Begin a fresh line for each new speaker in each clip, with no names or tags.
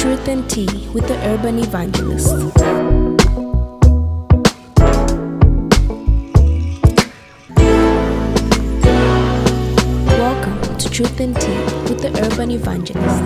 Truth and Tea with the Urban Evangelist. Welcome to Truth and Tea with the Urban Evangelist.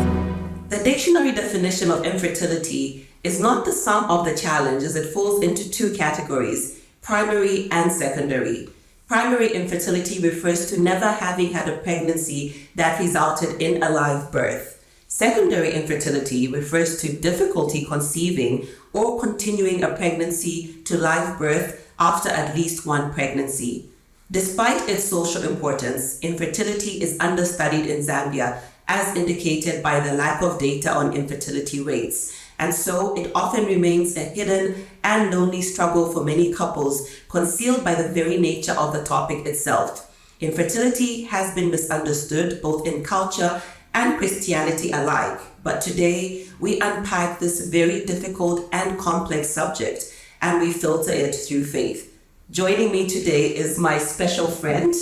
The dictionary definition of infertility is not the sum of the challenges. It falls into two categories, primary and secondary. Primary infertility refers to never having had a pregnancy that resulted in a live birth. Secondary infertility refers to difficulty conceiving or continuing a pregnancy to live birth after at least one pregnancy. Despite its social importance, infertility is understudied in Zambia, as indicated by the lack of data on infertility rates. And so it often remains a hidden and lonely struggle for many couples, concealed by the very nature of the topic itself. Infertility has been misunderstood both in culture and Christianity alike. But today, we unpack this very difficult and complex subject, and we filter it through faith. Joining me today is my special friend,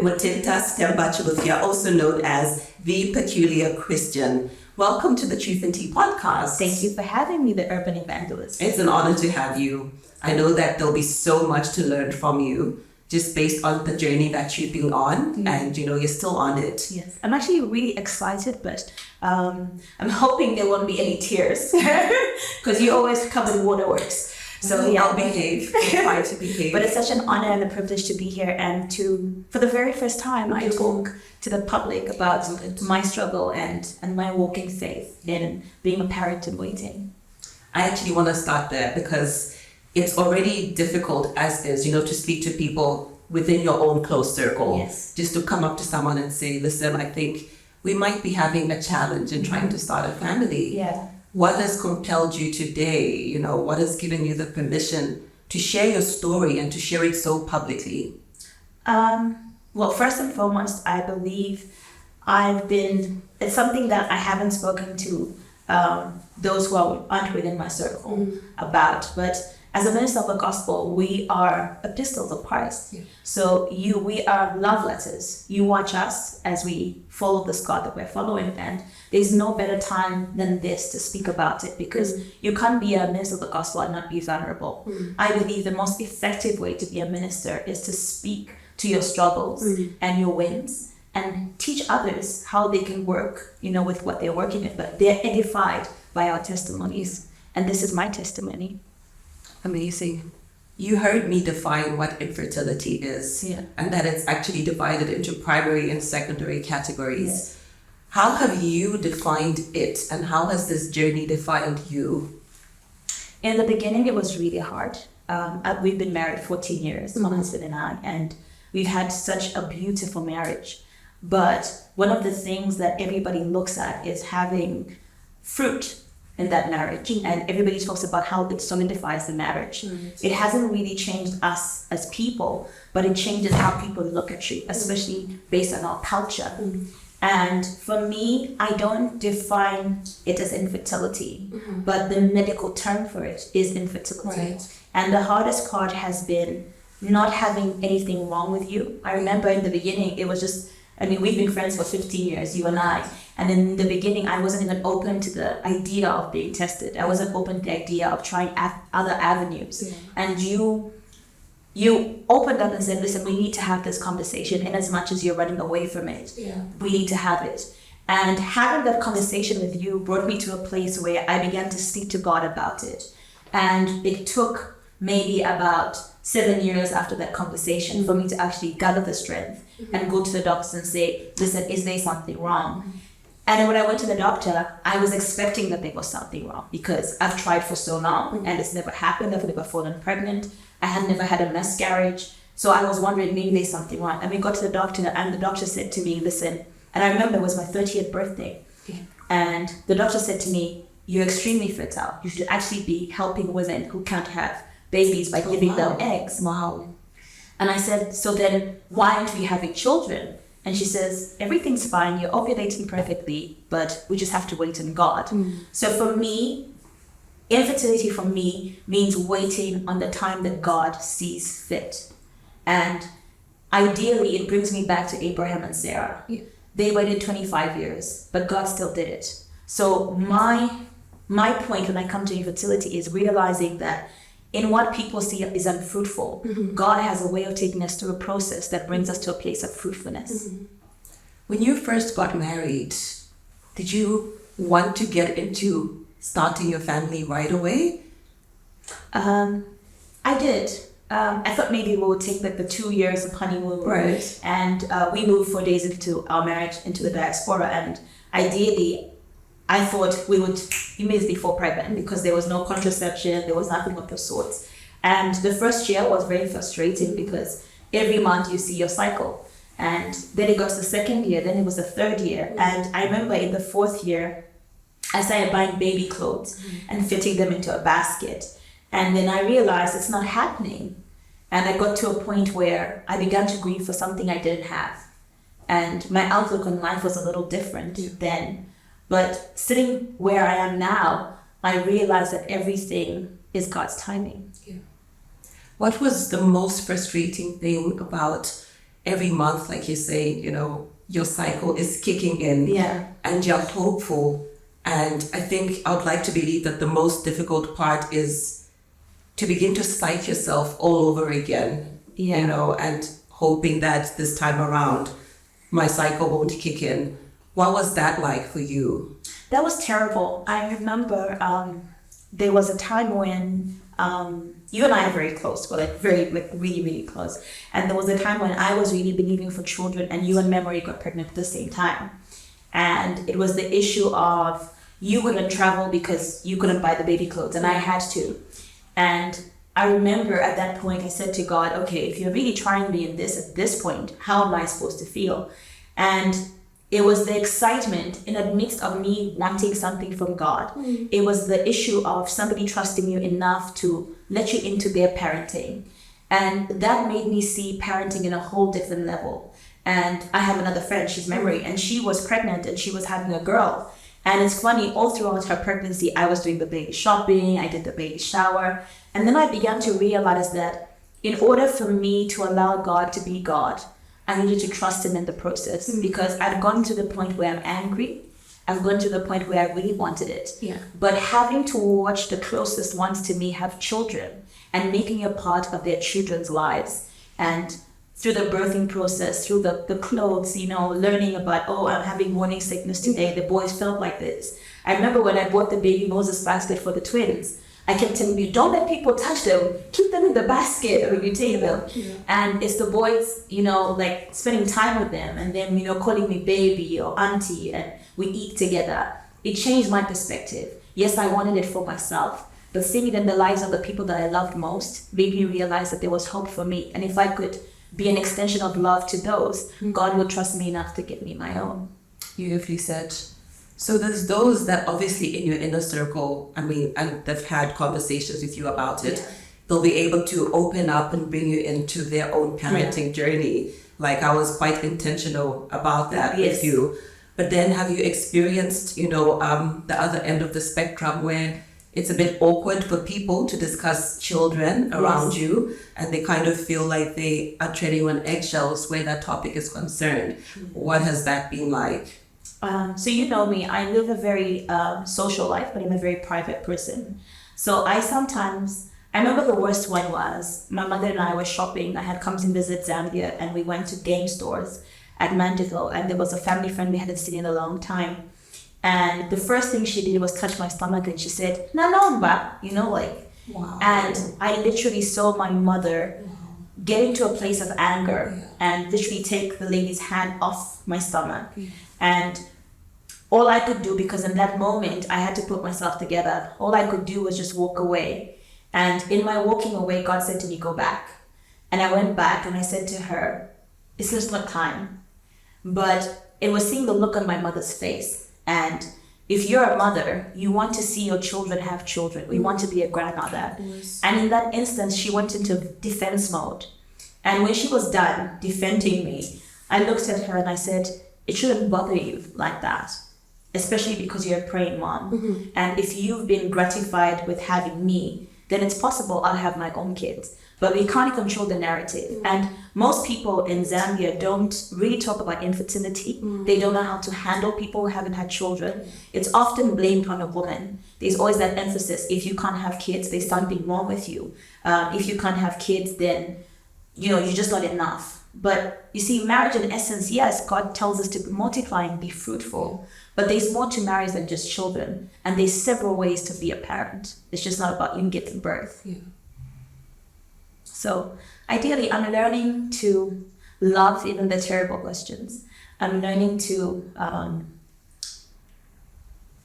Mutinta Chilufya, also known as the Peculiar Christian. Welcome to the Truth and Tea podcast.
Thank you for having me, the Urban Evangelist.
It's an honor to have you. I know that there'll be so much to learn from you, just based on the journey that you've been on, and you're still on it.
Yes, I'm actually really excited, but I'm hoping there won't be any tears because you always cover waterworks.
So I'll behave. I'll try to behave.
But it's such an honor and a privilege to be here and for the very first time, I talk to the public about my struggle and my walking faith in being a parent and waiting.
I actually want to start there because it's already difficult as is, to speak to people within your own close circle.
Yes.
Just to come up to someone and say, listen, I think we might be having a challenge in trying to start a family.
Yeah.
What has compelled you today? What has given you the permission to share your story and to share it so publicly?
Well, first and foremost, I believe it's something that I haven't spoken to those who aren't within my circle about, but as a minister of the gospel, we are epistles of Christ. Yeah. So we are love letters. You watch us as we follow this God that we're following, and there's no better time than this to speak about it because you can't be a minister of the gospel and not be vulnerable. I believe the most effective way to be a minister is to speak to your struggles and your wins and teach others how they can work, with what they're working with, but they're edified by our testimonies. And this is my testimony.
Amazing. You heard me define what infertility is, and that it's actually divided into primary and secondary categories.
Yes.
How have you defined it, and how has this journey defined you?
In the beginning, it was really hard. We've been married 14 years, my husband and I, and we've had such a beautiful marriage. But one of the things that everybody looks at is having fruit in that marriage, and everybody talks about how it solidifies the marriage. It hasn't really changed us as people, but it changes how people look at you, especially based on our culture. And for me, I don't define it as infertility, but the medical term for it is infertility.
Right.
And the hardest part has been not having anything wrong with you. I remember in the beginning, it was just, we've been friends for 15 years, you and I. And in the beginning, I wasn't even open to the idea of being tested. I wasn't open to the idea of trying other avenues. Yeah. And you opened up and said, listen, we need to have this conversation. In as much as you're running away from it, we need to have it. And having that conversation with you brought me to a place where I began to speak to God about it. And it took maybe about 7 years after that conversation for me to actually gather the strength and go to the doctors and say, listen, is there something wrong? And when I went to the doctor, I was expecting that there was something wrong because I've tried for so long and it's never happened. I've never fallen pregnant. I had never had a miscarriage. So I was wondering, maybe there's something wrong. And we got to the doctor and the doctor said to me, listen, and I remember it was my 30th birthday. Yeah. And the doctor said to me, you're extremely fertile. You should actually be helping women who can't have babies by giving them eggs.
Wow.
And I said, so then why aren't we having children? And she says, everything's fine, you're ovulating perfectly, but we just have to wait on God. So for me, infertility for me means waiting on the time that God sees fit. And ideally, it brings me back to Abraham and Sarah. Yeah. They waited 25 years, but God still did it. So my my point when I come to infertility is realizing that in what people see is unfruitful, God has a way of taking us through a process that brings us to a place of fruitfulness.
When you first got married, did you want to get into starting your family right away?
I did. I thought maybe we would take like the 2 years of honeymoon,
Right.
and we moved 4 days into our marriage into the diaspora, and ideally I thought we would immediately fall pregnant because there was no contraception, there was nothing of the sorts. And the first year was very frustrating because every month you see your cycle. And then it goes to the second year, then it was the third year. And I remember in the fourth year, I started buying baby clothes and fitting them into a basket. And then I realized it's not happening. And I got to a point where I began to grieve for something I didn't have. And my outlook on life was a little different then. But sitting where I am now, I realized that everything is God's timing.
Yeah. What was the most frustrating thing about every month, like you say, your cycle is kicking in, and you're hopeful? And I think I would like to believe that the most difficult part is to begin to psych yourself all over again, and hoping that this time around my cycle won't kick in. What was that like for you?
That was terrible. I remember there was a time when you and I are very close, but really, really close. And there was a time when I was really believing for children, and you and Memory got pregnant at the same time. And it was the issue of you couldn't travel because you couldn't buy the baby clothes, and I had to. And I remember at that point I said to God, okay, if you're really trying me in this at this point, how am I supposed to feel? And it was the excitement in the midst of me wanting something from God. It was the issue of somebody trusting you enough to let you into their parenting. And that made me see parenting in a whole different level. And I have another friend, she's Memory, and she was pregnant and she was having a girl. And it's funny, all throughout her pregnancy, I was doing the baby shopping, I did the baby shower. And then I began to realize that in order for me to allow God to be God, I needed to trust him in the process, because I'd gone to the point where I'm angry. I've gone to the point where I really wanted it.
Yeah.
But having to watch the closest ones to me have children and making a part of their children's lives, and through the birthing process, through the clothes, learning about, I'm having morning sickness today. The boys felt like this. I remember when I bought the baby Moses basket for the twins, I kept telling you, don't let people touch them. Keep them in the basket when you take them. Yeah. And it's the boys, spending time with them and them, calling me baby or auntie, and we eat together. It changed my perspective. Yes, I wanted it for myself, but seeing it in the lives of the people that I loved most made me realize that there was hope for me. And if I could be an extension of love to those, God will trust me enough to give me my own.
Beautifully said. So there's those that obviously in your inner circle, and they've had conversations with you about it, they'll be able to open up and bring you into their own parenting journey. Like, I was quite intentional about that with you. But then have you experienced, the other end of the spectrum where it's a bit awkward for people to discuss children around you, and they kind of feel like they are treading on eggshells where that topic is concerned? What has that been like?
So you know me, I live a very social life, but I'm a very private person. So I remember the worst one was, my mother and I were shopping. I had come to visit Zambia, and we went to game stores at Mandeville, and there was a family friend we hadn't seen in a long time. And the first thing she did was touch my stomach, and she said, "Nanomba,"
Wow.
And I literally saw my mother getting to a place of anger and literally take the lady's hand off my stomach. And all I could do, because in that moment I had to put myself together, all I could do was just walk away. And in my walking away, God said to me, "Go back." And I went back and I said to her, "It's just not time." But it was seeing the look on my mother's face. And if you're a mother, you want to see your children have children. We want to be a grandmother. Yes. And in that instance, she went into defense mode. And when she was done defending me, I looked at her and I said, "It shouldn't bother you like that, especially because you're a praying mom. And if you've been gratified with having me, then it's possible I'll have my own kids. But we can't control the narrative. And most people in Zambia don't really talk about infertility. They don't know how to handle people who haven't had children. It's often blamed on a woman. There's always that emphasis, if you can't have kids, there's something wrong with you. If you can't have kids, then, you're just not enough. But you see, marriage in essence, yes, God tells us to multiply and be fruitful. But there's more to marriage than just children. And there's several ways to be a parent. It's just not about you giving birth.
Yeah.
So ideally, I'm learning to love even the terrible questions. I'm learning to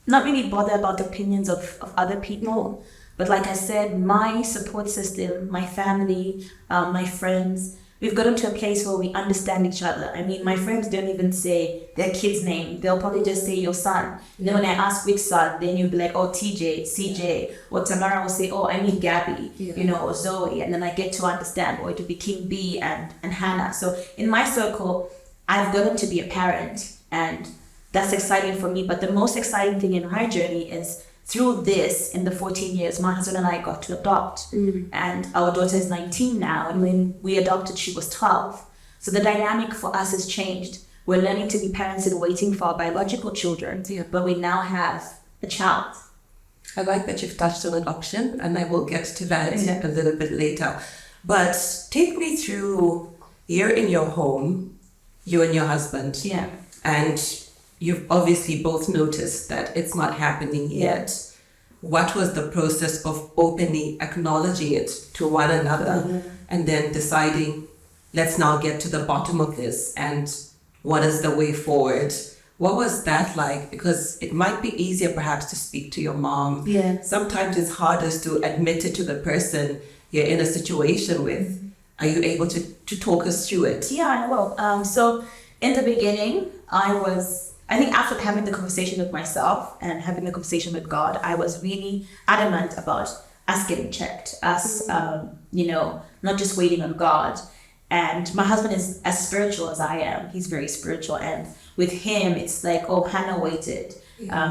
not really bother about the opinions of other people. But like I said, my support system, my family, my friends, we've gotten to a place where we understand each other. I mean, my friends don't even say their kid's name. They'll probably just say your son. And then when I ask which son, then you'll be like, oh, TJ, CJ. Or Tamara will say, oh, I mean Gabby, or Zoe. And then I get to understand, or it will be King B and Hannah. So in my circle, I've gotten to be a parent. And that's exciting for me. But the most exciting thing in my journey is through this, in the 14 years, my husband and I got to adopt. And our daughter is 19 now. And when we adopted, she was 12. So the dynamic for us has changed. We're learning to be parents and waiting for our biological children. But we now have a child.
I like that you've touched on adoption, and I will get to that a little bit later. But take me through, you're in your home, you and your husband.
Yeah.
And you've obviously both noticed that it's not happening yet. What was the process of openly acknowledging it to one another and then deciding, let's now get to the bottom of this and what is the way forward? What was that like? Because it might be easier perhaps to speak to your mom.
Yeah.
Sometimes it's hardest to admit it to the person you're in a situation with. Are you able to talk us through it?
Yeah, I will. So in the beginning, I think after having the conversation with myself and having the conversation with God, I was really adamant about us getting checked, us, not just waiting on God. And my husband is as spiritual as I am. He's very spiritual. And with him, it's like, oh, Hannah waited.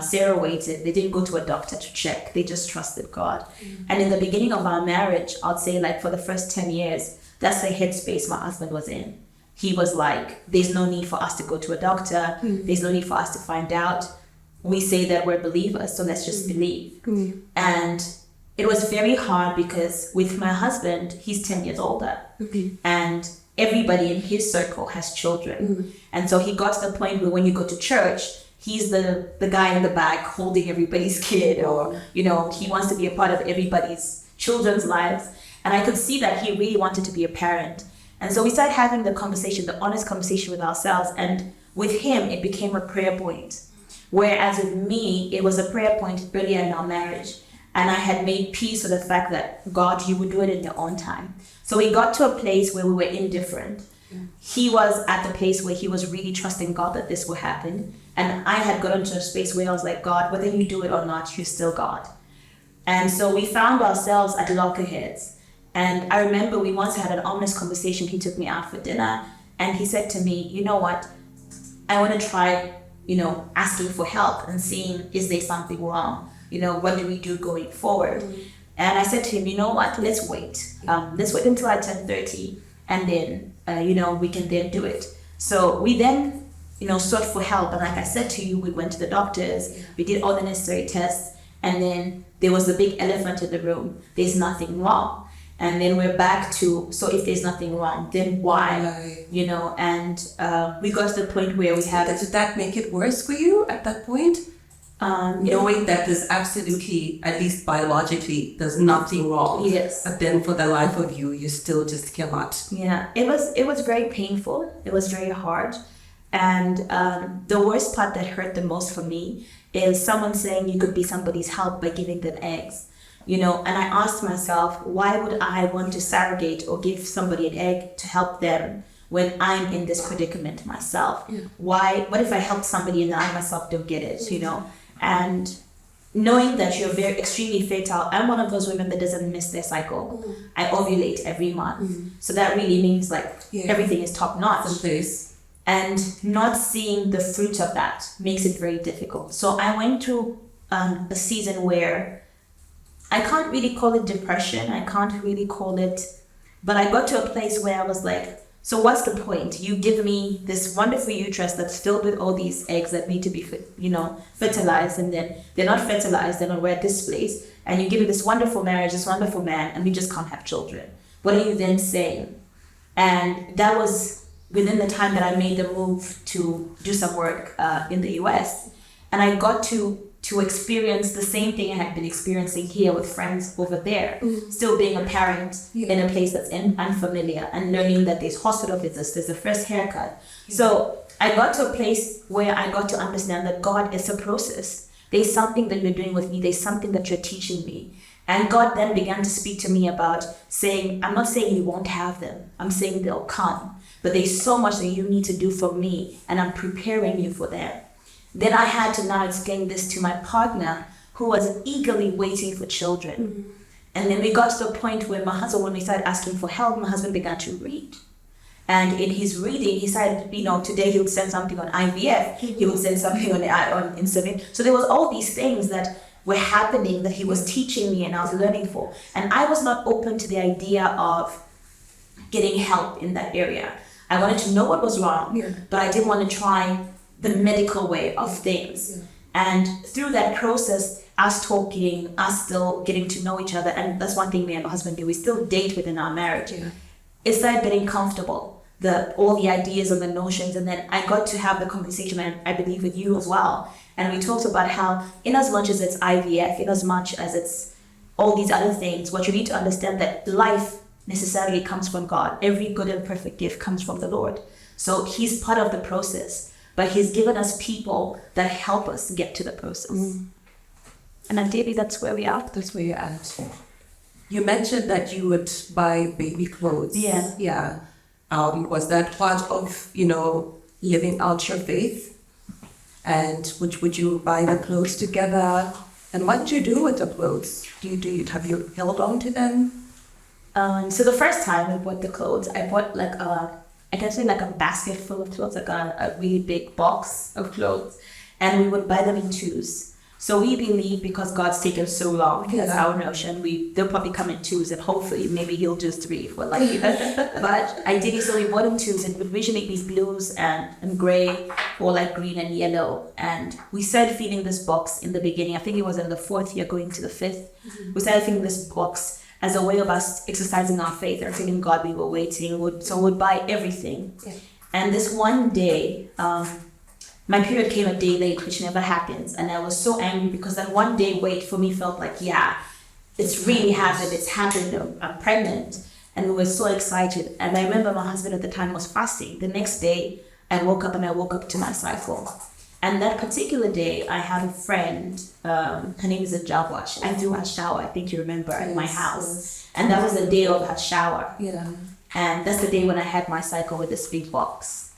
Sarah waited. They didn't go to a doctor to check. They just trusted God. And in the beginning of our marriage, I'd say like for the first 10 years, that's the headspace my husband was in. He was like, there's no need for us to go to a doctor. There's no need for us to find out. We say that we're believers, so let's just believe. And it was very hard because with my husband, he's 10 years older. And everybody in his circle has children. And so he got to the point where when you go to church, he's the guy in the back holding everybody's kid, or, he wants to be a part of everybody's children's lives. And I could see that he really wanted to be a parent. And so we started having the conversation, the honest conversation with ourselves. And with him, it became a prayer point. Whereas with me, it was a prayer point earlier in our marriage. And I had made peace with the fact that, God, you would do it in your own time. So we got to a place where we were indifferent. He was at the place where he was really trusting God that this would happen. And I had gotten to a space where I was like, God, whether you do it or not, you're still God. And so we found ourselves at loggerheads. And I remember we once had an honest conversation. He took me out for dinner and he said to me, you know what, I want to try, asking for help and seeing, is there something wrong? What do we do going forward? And I said to him, you know what, let's wait. Let's wait until I turn 30 and then, we can then do it. So we then, sought for help. And like I said to you, we went to the doctors, we did all the necessary tests, and then there was the big elephant in the room. There's nothing wrong. And then we're back to, so if there's nothing wrong, then why? And we got to the point where we have...
Did that make it worse for you at that point? Knowing that there's absolutely, at least biologically, there's nothing wrong.
Yes.
But then for the life of you, you still just cannot.
Yeah, it was very painful. It was very hard. And the worst part that hurt the most for me is someone saying you could be somebody's help by giving them eggs. And I asked myself, why would I want to surrogate or give somebody an egg to help them when I'm in this predicament myself? What if I help somebody and I myself don't get it, And knowing that you're extremely fertile, I'm one of those women that doesn't miss their cycle. I ovulate every month. So that really means everything is top notch. And not seeing the fruit of that makes it very difficult. So I went through a season where I can't really call it depression. I can't really call it, but I got to a place where I was like, so what's the point? You give me this wonderful uterus that's filled with all these eggs that need to be, fertilized, and then they're not fertilized, they're not we're displaced, and you give me this wonderful marriage, this wonderful man, and we just can't have children. What are you then saying? And that was within the time that I made the move to do some work in the US. And I got to experience the same thing I had been experiencing here with friends over there, still being a parent in a place that's unfamiliar, and learning that there's hospital visits, there's a first haircut. So I got to a place where I got to understand that God is a process. There's something that you're doing with me, there's something that you're teaching me. And God then began to speak to me about saying, I'm not saying you won't have them, I'm saying they'll come, but there's so much that you need to do for me, and I'm preparing you for that. Then I had to now explain this to my partner, who was eagerly waiting for children. And then we got to the point where my husband, when we started asking for help, my husband began to read. And in his reading, he said, today he would send something on IVF, he would send something on insulin. So there was all these things that were happening that he was teaching me and I was learning for. And I was not open to the idea of getting help in that area. I wanted to know what was wrong, but I didn't want to try the medical way of things. And through that process, us talking, us still getting to know each other, and that's one thing me and my husband do, we still date within our marriage. It started getting comfortable, all the ideas and the notions, and then I got to have the conversation, and I believe with you as well. And we talked about how, in as much as it's IVF, in as much as it's all these other things, what you need to understand that life necessarily comes from God. Every good and perfect gift comes from the Lord. So He's part of the process. But He's given us people that help us get to the process. And ideally, that's where we are.
That's where you're at. You mentioned that you would buy baby clothes.
Yeah.
Was that part of, living out your faith? And would you buy the clothes together? And what did you do with the clothes? Have you held on to them?
So the first time I bought the clothes, I bought like a basket full of clothes, like a really big box of clothes, and we would buy them in twos. So we believe because God's taken so long, that's our notion, they'll probably come in twos, and hopefully maybe He'll do three if we're lucky. But ideally, so we bought in twos, and it would usually be blues and gray, or like green and yellow. And we started feeling this box in the beginning. I think it was in the 4th year going to the 5th. We started feeling this box as a way of us exercising our faith and feeling God, we were waiting. So we'd buy everything. And this one day, my period came a day late, which never happens. And I was so angry because that one day wait for me felt like, it's really happened. It's happened. I'm pregnant. And we were so excited. And I remember my husband at the time was fasting. The next day, I woke up to my cycle. And that particular day, I had a friend, her name is Shalvah. I threw her shower, I think you remember, at my house. And that was the day of her shower. And that's the day when I had my cycle with this big box.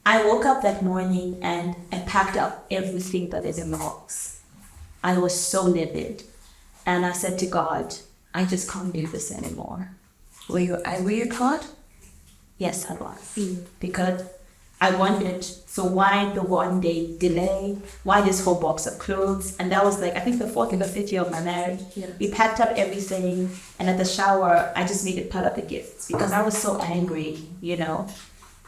I woke up that morning and I packed up everything that is in the box. I was so livid. And I said to God, I just can't do this anymore.
Were you angry at God?
Yes, I was. Because I wondered, so why the one day delay? Why this whole box of clothes? And that was like, I think the 4th or the 5th year of my marriage. We packed up everything, and at the shower, I just made it part of the gifts because I was so angry,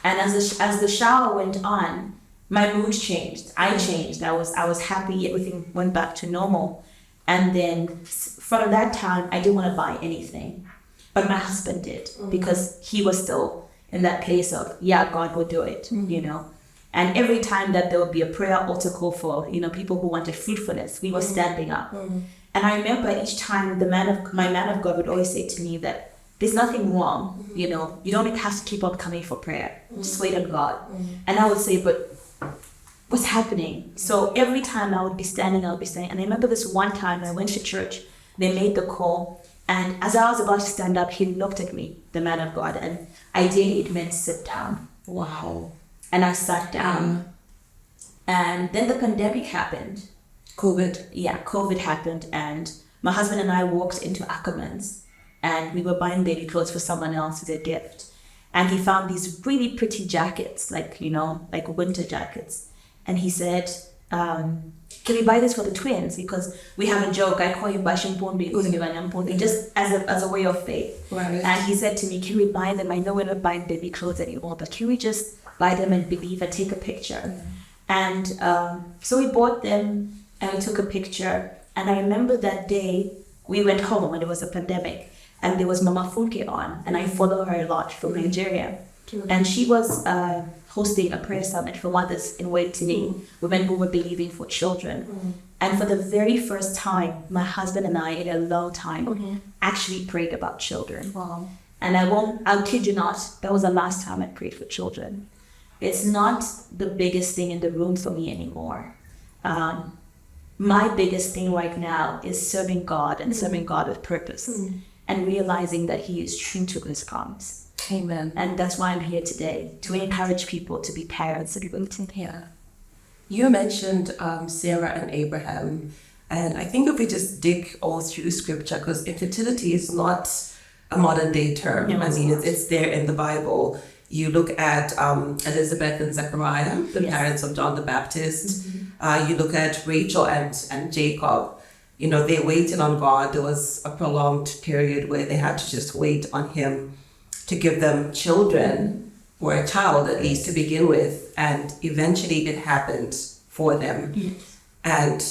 And as the shower went on, my mood changed. I changed. I was happy. Everything went back to normal. And then from that time, I didn't want to buy anything. But my husband did because he was still in that place of, God will do it, And every time that there would be a prayer altar call for, people who wanted fruitfulness, we were standing up. And I remember each time my man of God would always say to me that there's nothing wrong, you don't have to keep on coming for prayer. Just wait on God. And I would say, but what's happening? So every time I would be standing. And I remember this one time I went to church, they made the call. And as I was about to stand up, he looked at me, the man of God, and ideally it meant sit down.
Wow.
And I sat down. And then the pandemic happened. COVID happened, and my husband and I walked into Ackerman's, and we were buying baby clothes for someone else as a gift. And he found these really pretty jackets, like winter jackets. And he said, can we buy this for the twins? Because we have a joke, I call you Bashimpondi, just as a way of faith.
Right.
And he said to me, can we buy them? I know we're not buying baby clothes anymore, but can we just buy them and believe and take a picture? And so we bought them and we took a picture. And I remember that day we went home when it was a pandemic and there was Mama Funke on, and I follow her a lot from Nigeria. And she was hosting a prayer summit for mothers in Waiting, women who were believing for children. And for the very first time, my husband and I, in a long time, actually prayed about children.
Wow.
And I'll kid you not, that was the last time I prayed for children. It's not the biggest thing in the room for me anymore. My biggest thing right now is serving God and serving God with purpose and realizing that He is true to His promise.
Amen.
And that's why I'm here today, to encourage people to be parents.
Yeah.
You mentioned Sarah and Abraham, and I think if we just dig all through scripture, because infertility is not a modern day term.
No,
I mean, it's there in the Bible. You look at Elizabeth and Zechariah, the parents of John the Baptist. You look at Rachel and Jacob. You know, they waited on God. There was a prolonged period where they had to just wait on Him to give them children, or a child at least to begin with. And eventually it happened for them.
Yes.
And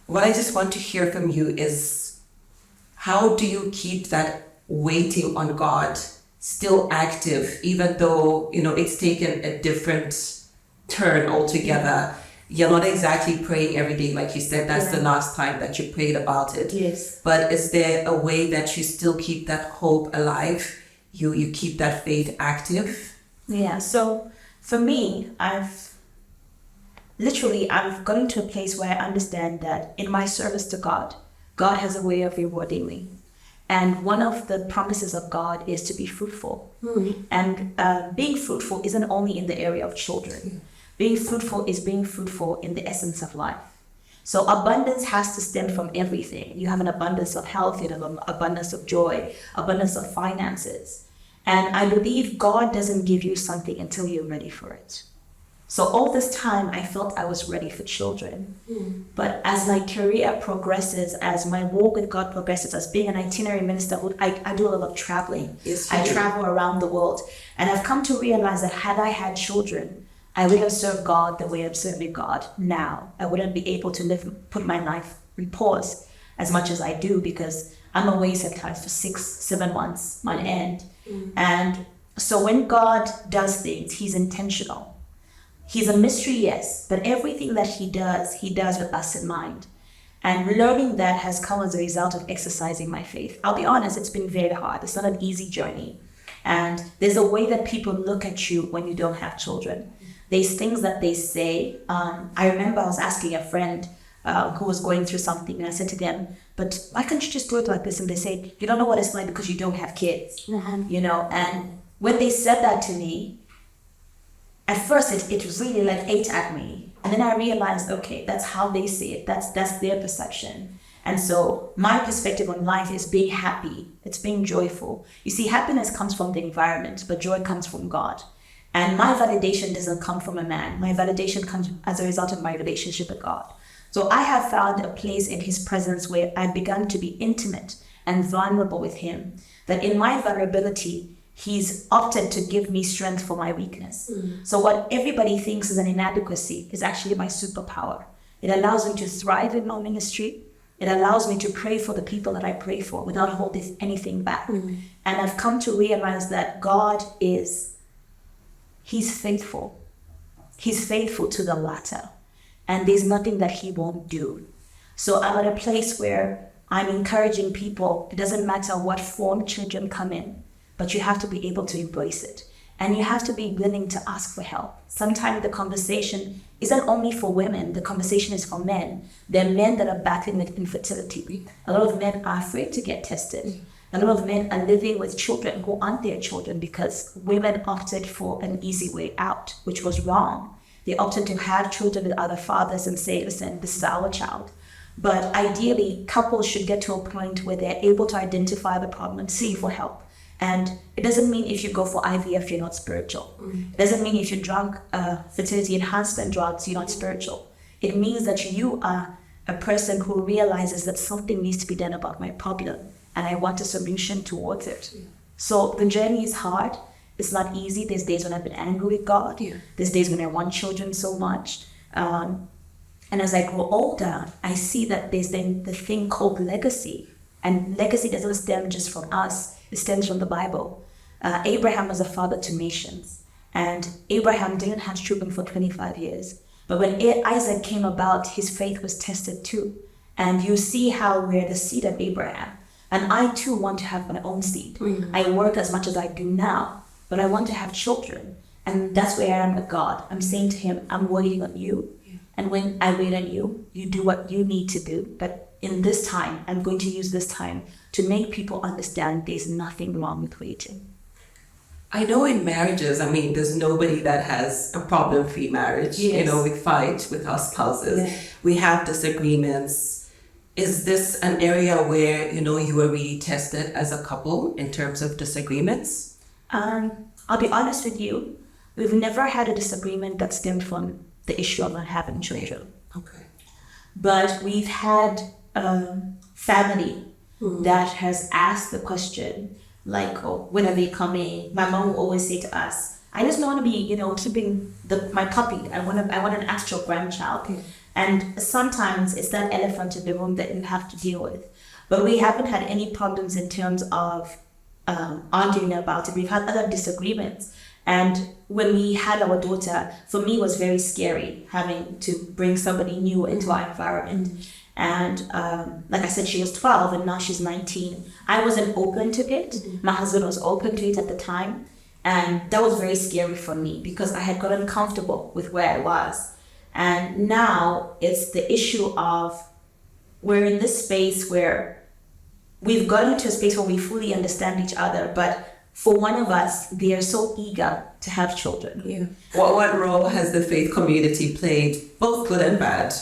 what I just want to hear from you is, how do you keep that waiting on God still active, even though, you know, it's taken a different turn altogether? You're not exactly praying every day, like you said, that's the last time that you prayed about it.
Yes.
But is there a way that you still keep that hope alive? You keep that faith active?
Yeah, so for me, I've gotten to a place where I understand that in my service to God, God has a way of rewarding me. And one of the promises of God is to be fruitful. And being fruitful isn't only in the area of children. Being fruitful is being fruitful in the essence of life. So abundance has to stem from everything. You have an abundance of health, you have an abundance of joy, abundance of finances. And I believe God doesn't give you something until you're ready for it. So all this time, I felt I was ready for children. But as my career progresses, as my walk with God progresses, as being an itinerary minister, I do a lot of traveling.
Yes,
I travel around the world. And I've come to realize that had I had children, I would have served God the way I'm serving God now. I wouldn't be able to put my life in pause as much as I do, because I'm away sometimes for 6-7 months on end. And so when God does things, He's intentional. He's a mystery, yes, but everything that He does with us in mind. And learning that has come as a result of exercising my faith. I'll be honest, it's been very hard. It's not an easy journey. And there's a way that people look at you when you don't have children. There's things that they say. I remember I was asking a friend who was going through something, and I said to them, but why can't you just do it like this? And they said, you don't know what it's like because you don't have kids. You know, and when they said that to me, at first it was really like ate at me. And then I realized, okay, that's how they see it. That's their perception. And so my perspective on life is being happy. It's being joyful. You see, happiness comes from the environment, but joy comes from God. And my validation doesn't come from a man. My validation comes as a result of my relationship with God. So I have found a place in His presence where I've begun to be intimate and vulnerable with Him. That in my vulnerability, He's opted to give me strength for my weakness. So what everybody thinks is an inadequacy is actually my superpower. It allows me to thrive in my ministry. It allows me to pray for the people that I pray for without holding anything back. And I've come to realize that God He's faithful. He's faithful to the latter. And there's nothing that He won't do. So I'm at a place where I'm encouraging people. It doesn't matter what form children come in, but you have to be able to embrace it. And you have to be willing to ask for help. Sometimes the conversation isn't only for women, the conversation is for men. There are men that are battling with infertility. A lot of men are afraid to get tested. A lot of men are living with children who aren't their children because women opted for an easy way out, which was wrong. They opted to have children with other fathers and say, listen, this is our child. But ideally, couples should get to a point where they're able to identify the problem and seek for help. And it doesn't mean if you go for IVF, you're not spiritual. It doesn't mean if you drunk fertility enhancement drugs, you're not spiritual. It means that you are a person who realizes that something needs to be done about my problem, and I want a solution towards it. So the journey is hard. It's not easy. There's days when I've been angry with God. There's days when I want children so much. And as I grow older, I see that there's then the thing called legacy. And legacy doesn't stem just from us. It stems from the Bible. Abraham was a father to nations. And Abraham didn't have children for 25 years. But when Isaac came about, his faith was tested too. And you see how we're the seed of Abraham. And I too want to have my own seed. I work as much as I do now, but I want to have children. And that's where I am with God. I'm saying to him, I'm waiting on you. And when I wait on you, you do what you need to do. But in this time, I'm going to use this time to make people understand there's nothing wrong with waiting.
I know in marriages, there's nobody that has a problem-free marriage.
Yes.
We fight with our spouses. We have disagreements. Is this an area where, you were really tested as a couple in terms of disagreements?
I'll be honest with you. We've never had a disagreement that stemmed from the issue of not having children.
Okay.
But we've had family that has asked the question, like, when are they coming? My mom will always say to us, I just don't want to be, keeping my puppy. I want an actual grandchild. And sometimes it's that elephant in the room that you have to deal with. But we haven't had any problems in terms of arguing about it. We've had other disagreements. And when we had our daughter, for me, it was very scary having to bring somebody new into our environment. And like I said, she was 12 and now she's 19. I wasn't open to it. My husband was open to it at the time. And that was very scary for me because I had gotten comfortable with where I was. And now it's the issue of we're in this space where we've gotten to a space where we fully understand each other. But for one of us, they are so eager to have children.
What role has the faith community played, both good and bad?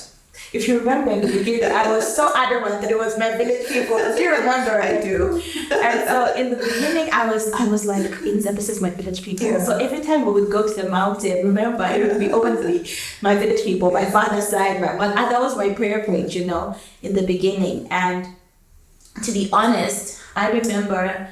If you remember in the beginning, I was so adamant that it was my village people. If you remember, I do. And so in the beginning, I was like, this is my village people. So every time we would go to the mountain, remember, it would be openly my village people, my father's side, my mother. And that was my prayer point, in the beginning. And to be honest, I remember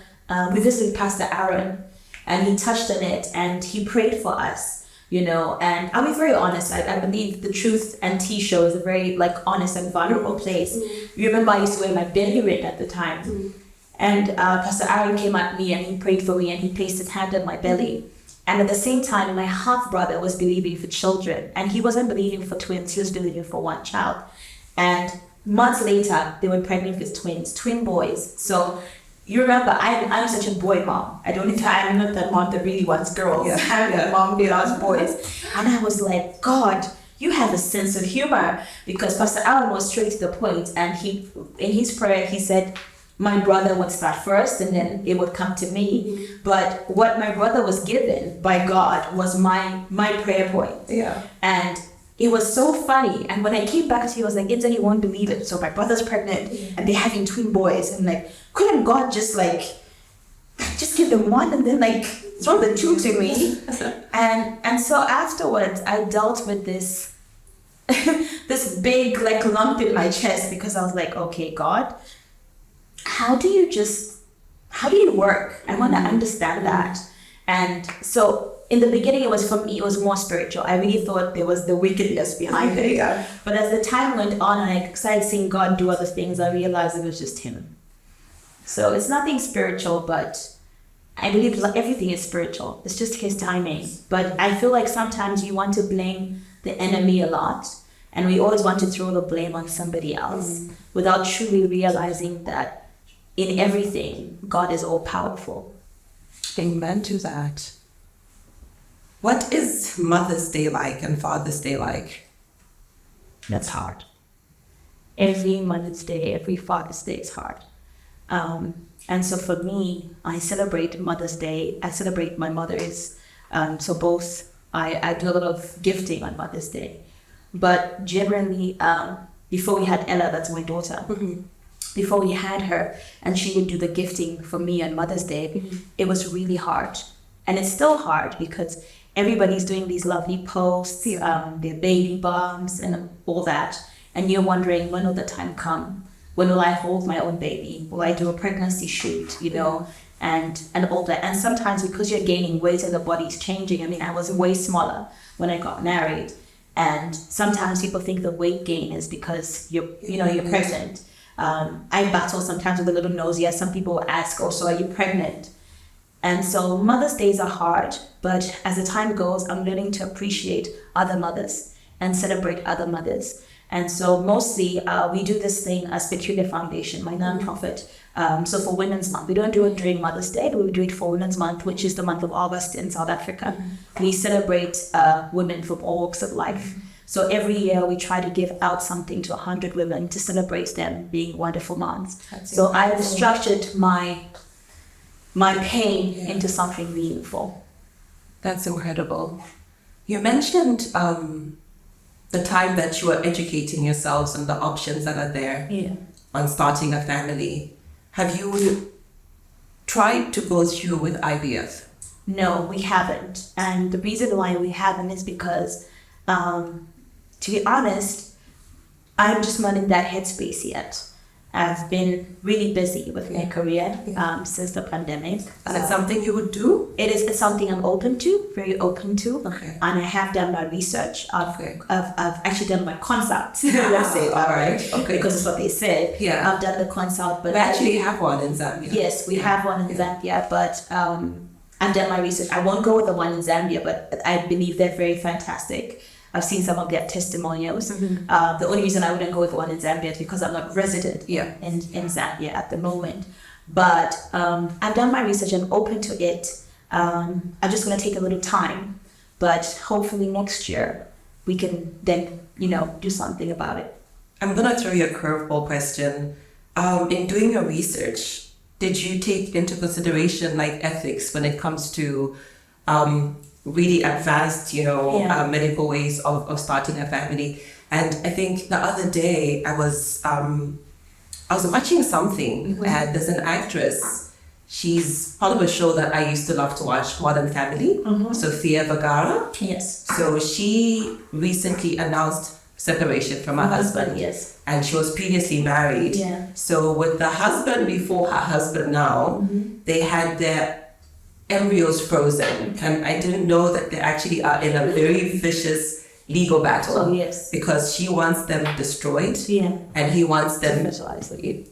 we visited Pastor Aaron, and he touched on it, and he prayed for us. And I'll be very honest, I believe the Truth and Tea show is a very honest and vulnerable place. You remember I used to wear my belly ring at the time. And Pastor Aaron came at me and he prayed for me and he placed his hand on my belly. And at the same time, my half brother was believing for children, and he wasn't believing for twins, he was believing for one child. And months later, they were pregnant with twin boys. So you remember, I'm such a boy mom. I'm not that mom that really wants girls. I'm that mom that loves boys. And I was like, God, you have a sense of humor. Because Pastor Alan was straight to the point. And in his prayer, he said, my brother would start first and then it would come to me. But what my brother was given by God was my prayer point. And it was so funny. And when I came back to you, I was like, Inza, you won't believe it. So my brother's pregnant and they're having twin boys. And couldn't God just give them one and then throw the two to me? And so afterwards, I dealt with this this big lump in my chest because I was like, okay, God, how do you work? I want to understand that. And so in the beginning, for me, it was more spiritual. I really thought there was the wickedness behind it. But as the time went on and I started seeing God do other things, I realized it was just him. So it's nothing spiritual, but I believe everything is spiritual. It's just his timing. But I feel like sometimes you want to blame the enemy a lot. And we always want to throw the blame on somebody else without truly realizing that in everything, God is all powerful.
Amen to that.
What is Mother's Day like and Father's Day like?
That's hard. Every Mother's Day, every Father's Day is hard. And so for me, I celebrate Mother's Day. I celebrate my mother's. So both, I do a lot of gifting on Mother's Day. But generally, before we had Ella, that's my daughter, before we had her, and she would do the gifting for me on Mother's Day. It was really hard. And it's still hard because everybody's doing these lovely posts, their baby bumps and all that. And you're wondering, when will the time come? When will I hold my own baby? Will I do a pregnancy shoot, and all that. And sometimes because you're gaining weight and the body's changing, I mean, I was way smaller when I got married. And sometimes people think the weight gain is because you're pregnant. I battle sometimes with a little nausea. Some people ask also, are you pregnant? And so Mother's Days are hard, but as the time goes, I'm learning to appreciate other mothers and celebrate other mothers. And so mostly we do this thing as Peculiar Foundation, my nonprofit. So for Women's Month, we don't do it during Mother's Day, but we do it for Women's Month, which is the month of August in South Africa. We celebrate women from all walks of life. So every year we try to give out something to 100 women to celebrate them being wonderful moms. So I've structured my pain into something meaningful.
That's incredible. You mentioned the time that you are educating yourselves on the options that are there on starting a family. Have you tried to go through with IVF?
No, we haven't. And the reason why we haven't is because, to be honest, I'm just not in that headspace yet. I've been really busy with my career since the pandemic.
Is it something you would do?
It's something I'm open to, very open to.
Okay.
And I have done my research. I've actually done my consult. Let's say
all right. Okay.
Because it's what they said.
Yeah.
I've done the consult, but
we actually have one in Zambia.
Yes, we have one in Zambia, but I've done my research. I won't go with the one in Zambia, but I believe they're very fantastic. I've seen some of their testimonials. The only reason I wouldn't go with one in Zambia is because I'm not resident in Zambia at the moment. But I've done my research and open to it. I'm just going to take a little time, but hopefully next year we can then, do something about it.
I'm going to throw you a curveball question. In doing your research, did you take into consideration ethics when it comes to really advanced, medical ways of starting a family? And I think the other day I was watching something, and there's an actress. She's part of a show that I used to love to watch, Modern Family, Sofia Vergara.
Yes.
So she recently announced separation from her husband.
Yes.
And she was previously married.
Yeah.
So with the husband before her husband now, they had their embryos frozen, and I didn't know that they actually are in a very vicious legal battle.
Oh, yes.
Because she wants them destroyed,
Yeah.
and he wants them, literally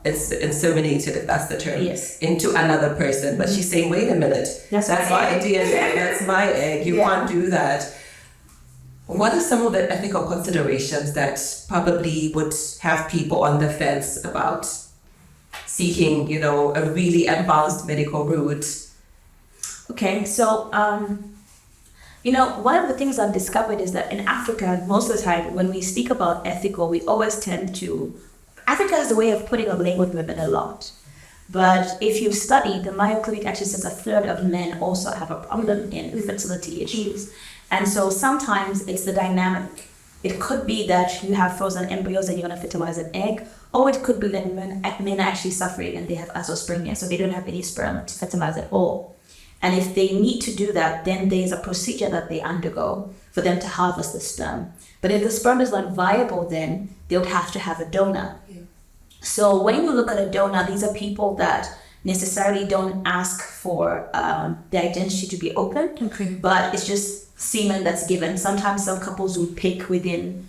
inseminated, if that's the term,
Yes.
into another person. But she's saying, wait a minute,
That's
my DNA, that's my egg, you can't do that. What are some of the ethical considerations that probably would have people on the fence about seeking, a really advanced medical route?
Okay, so, one of the things I've discovered is that in Africa, most of the time, when we speak about ethical, we always tend to... Africa is a way of putting a blame with women a lot. But if you study, the Mayo Clinic actually says a third of men also have a problem in infertility issues. And so sometimes it's the dynamic. It could be that you have frozen embryos and you're going to fertilize an egg, or it could be that men are actually suffering and they have azoospermia, so they don't have any sperm to fertilize at all. And if they need to do that, then there's a procedure that they undergo for them to harvest the sperm. But if the sperm is not viable, then they would have to have a donor. Yeah. So when you look at a donor, these are people that necessarily don't ask for their identity to be open, but it's just semen that's given. Sometimes some couples will pick within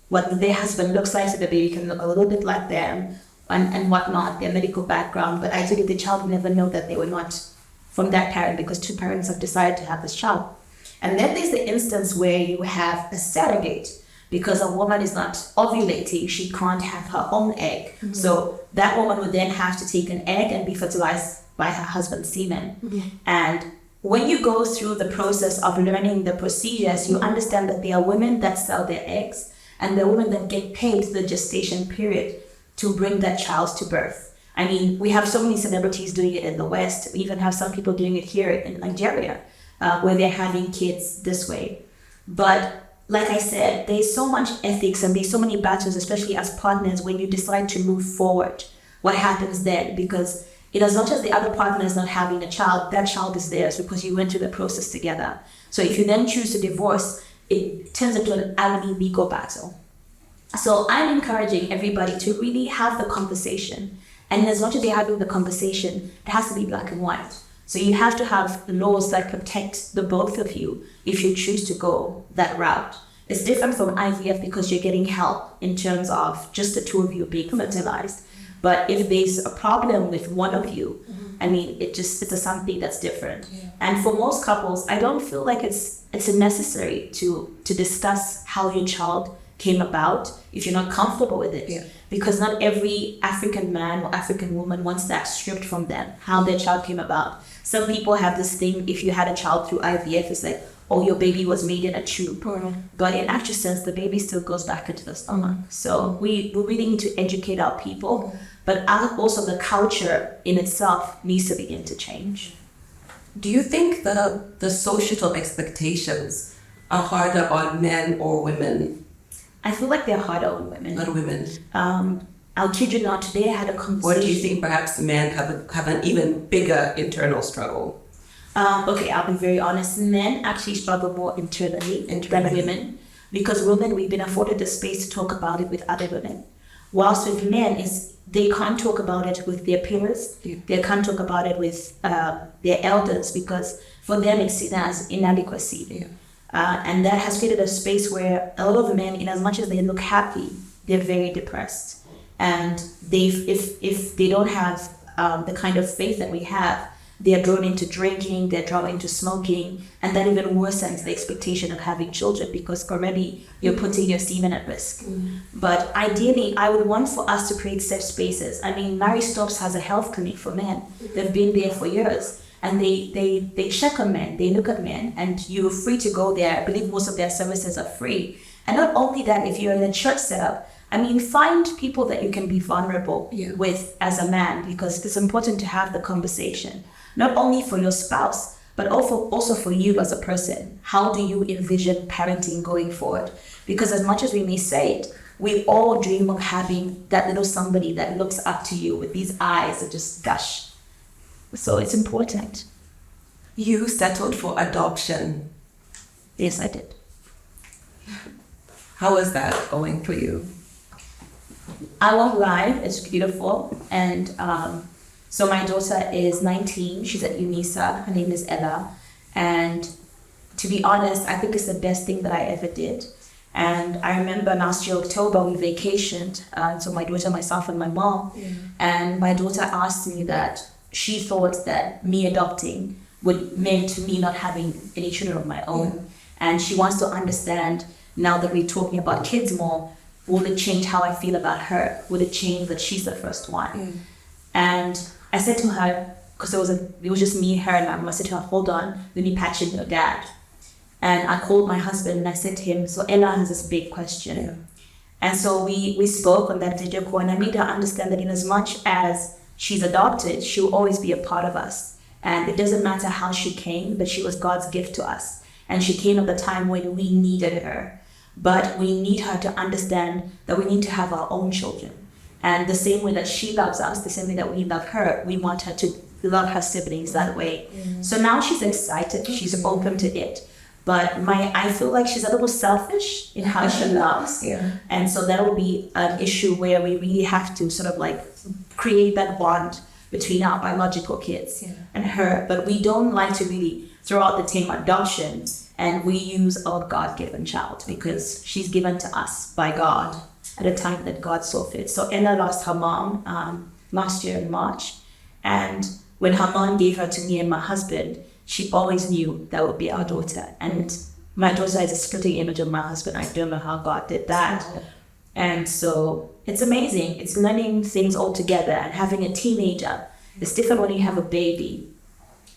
what their husband looks like, so the baby can look a little bit like them and whatnot, their medical background. But actually the child will never know that they were not from that parent because two parents have decided to have this child. And then there's the instance where you have a surrogate, because a woman is not ovulating, she can't have her own egg. So that woman would then have to take an egg and be fertilized by her husband's semen. And when you go through the process of learning the procedures, you understand that there are women that sell their eggs, and there are women that get paid the gestation period to bring that child to birth. I mean, we have so many celebrities doing it in the West. We even have some people doing it here in Nigeria, where they're having kids this way. But like I said, there's so much ethics and there's so many battles, especially as partners, when you decide to move forward. What happens then? Because in as much as the other partner is not having a child, that child is theirs because you went through the process together. So if you then choose to divorce, it turns into an agony legal battle. So I'm encouraging everybody to really have the conversation. And as much as you're having the conversation, it has to be black and white. So you have to have laws that protect the both of you if you choose to go that route. It's different from IVF because you're getting help in terms of just the two of you being fertilized. But if there's a problem with one of you, I mean, it's something that's different. Yeah. And for most couples, I don't feel like it's necessary to discuss how your child came about if you're not comfortable with it. Yeah. Because not every African man or African woman wants that stripped from them, how their child came about. Some people have this thing, if you had a child through IVF, it's like, oh, your baby was made in a tube. But in actual sense, the baby still goes back into the stomach. So we really need to educate our people, but also the culture in itself needs to begin to change.
Do you think the societal expectations are harder on men or women?
I feel like they're harder on women.
On women.
I'll kid you not, today I had a conversation.
Or do you think perhaps men have an even bigger internal struggle?
Okay, I'll be very honest. Men actually struggle more internally than women, because women, we've been afforded the space to talk about it with other women. Whilst with men, they can't talk about it with their peers. Yeah. They can't talk about it with their elders, because for them it's seen as inadequacy. Yeah. And that has created a space where a lot of men, in as much as they look happy, they're very depressed. And if they don't have the kind of faith that we have, they're drawn into drinking, they're drawn into smoking, and that even worsens the expectation of having children, because already you're putting your semen at risk. But ideally, I would want for us to create safe spaces. I mean, Mary Stopes has a health clinic for men. They've been there for years. And they check on men, they look at men, and you're free to go there. I believe most of their services are free. And not only that, if you're in a church setup, I mean, find people that you can be vulnerable with as a man, because it's important to have the conversation, not only for your spouse, but also for you as a person. How do you envision parenting going forward? Because as much as we may say it, we all dream of having that little somebody that looks up to you with these eyes that just gush. So it's important.
You settled for adoption.
Yes, I did.
How is that going for you?
I won't lie, it's beautiful. And so my daughter is 19, she's at UNISA, her name is Ella. And to be honest, I think it's the best thing that I ever did. And I remember last year, October, we vacationed. So my daughter, myself, and my mom. Yeah. And my daughter asked me that she thought that me adopting would mean to me not having any children of my own. Yeah. And she wants to understand, now that we're talking about kids more, will it change how I feel about her? Will it change that she's the first one? Mm. And I said to her, because it was just me, her, and I said to her, hold on, let me patch in your dad. And I called my husband and I said to him, so Ella has this big question. Yeah. And so we spoke on that video call, and I made her understand that in as much as she's adopted, she'll always be a part of us. And it doesn't matter how she came, but she was God's gift to us. And she came at the time when we needed her. But we need her to understand that we need to have our own children. And the same way that she loves us, the same way that we love her, we want her to love her siblings that way. Mm. So now she's excited, she's open to it. But I feel like she's a little selfish in how she loves. Yeah. And so that will be an issue where we really have to sort of like create that bond between our biological kids and her. But we don't like to really throw out the term adoption, and we use our God-given child because she's given to us by God at a time that God saw fit. So Ella lost her mom last year in March. And when her mom gave her to me and my husband, she always knew that would be our daughter. And my daughter is a splitting image of my husband. I don't know how God did that. And so it's amazing. It's learning things all together and having a teenager. It's different when you have a baby.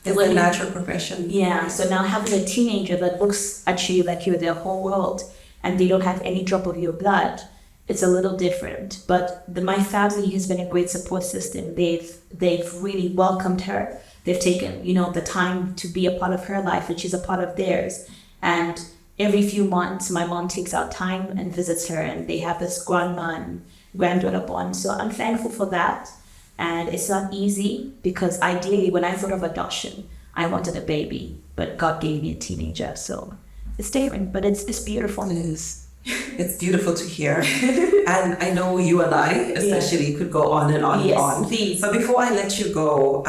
It's a natural progression.
Yeah, so now having a teenager that looks at you like you're their whole world and they don't have any drop of your blood, it's a little different. But my family has been a great support system. They've really welcomed her. They've taken, the time to be a part of her life, and she's a part of theirs. And every few months, my mom takes out time and visits her, and they have this grandma and granddaughter bond. So I'm thankful for that. And it's not easy because ideally, when I thought of adoption, I wanted a baby, but God gave me a teenager. So it's different, but it's beautiful.
It is.
It's beautiful to hear. And I know you and I, especially, could go on and on and on.
Please.
But before I let you go,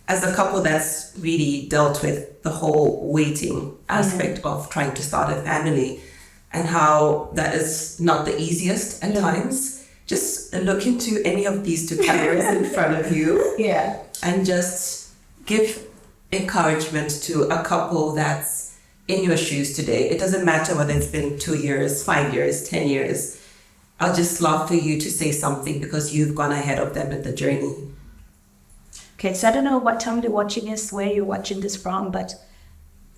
as a couple that's really dealt with the whole waiting aspect of trying to start a family and how that is not the easiest at times, just look into any of these two cameras in front of you and just give encouragement to a couple that's in your shoes today. It doesn't matter whether it's been 2 years, 5 years, 10 years. I'd just love for you to say something because you've gone ahead of them in the journey.
Okay, so I don't know what time you're watching this, where you're watching this from, but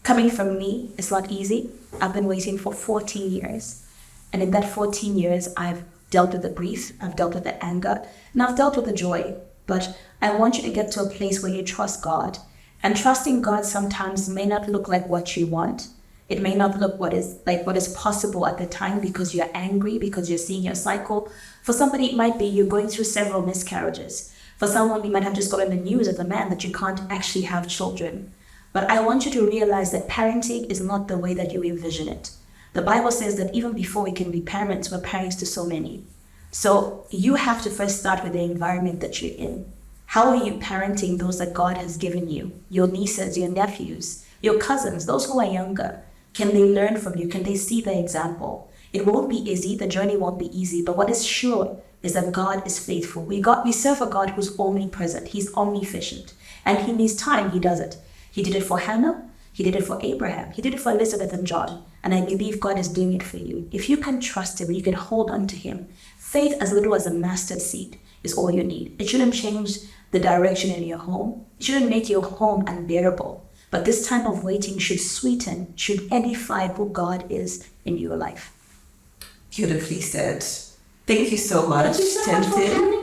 coming from me, it's not easy. I've been waiting for 14 years. And in that 14 years, I've dealt with the grief, I've dealt with the anger, and I've dealt with the joy. But I want you to get to a place where you trust God. And trusting God sometimes may not look like what you want. It may not look what is possible at the time because you're angry, because you're seeing your cycle. For somebody, it might be you're going through several miscarriages. For someone, you might have just got in the news as a man that you can't actually have children. But I want you to realize that parenting is not the way that you envision it. The Bible says that even before we can be parents, we're parents to so many. So you have to first start with the environment that you're in. How are you parenting those that God has given you? Your nieces, your nephews, your cousins, those who are younger. Can they learn from you? Can they see the example? It won't be easy. The journey won't be easy. But what is sure is that God is faithful. We serve a God who's omnipresent. He's omniscient. And in his time, he does it. He did it for Hannah. He did it for Abraham. He did it for Elizabeth and John. And I believe God is doing it for you. If you can trust him, you can hold on to him. Faith as little as a mustard seed is all you need. It shouldn't change the direction in your home. It shouldn't make your home unbearable. But this time of waiting should sweeten, should edify who God is in your life.
Beautifully said. Thank you so much, Tintin.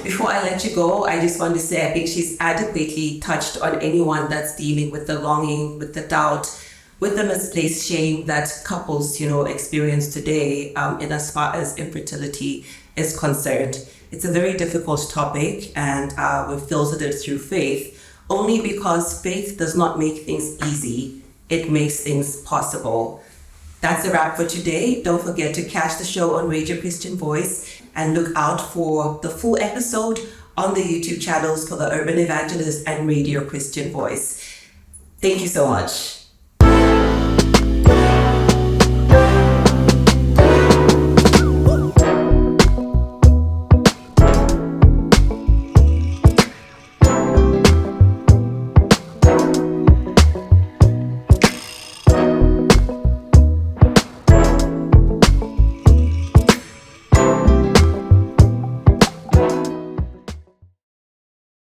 Before I let you go, I just want to say I think she's adequately touched on anyone that's dealing with the longing, with the doubt, with the misplaced shame that couples, experience today in as far as infertility is concerned. It's a very difficult topic, and we've filtered it through faith, only because faith does not make things easy. It makes things possible. That's a wrap for today. Don't forget to catch the show on Radio Christian Voice and look out for the full episode on the YouTube channels for the Urban Evangelist and Radio Christian Voice. Thank you so much.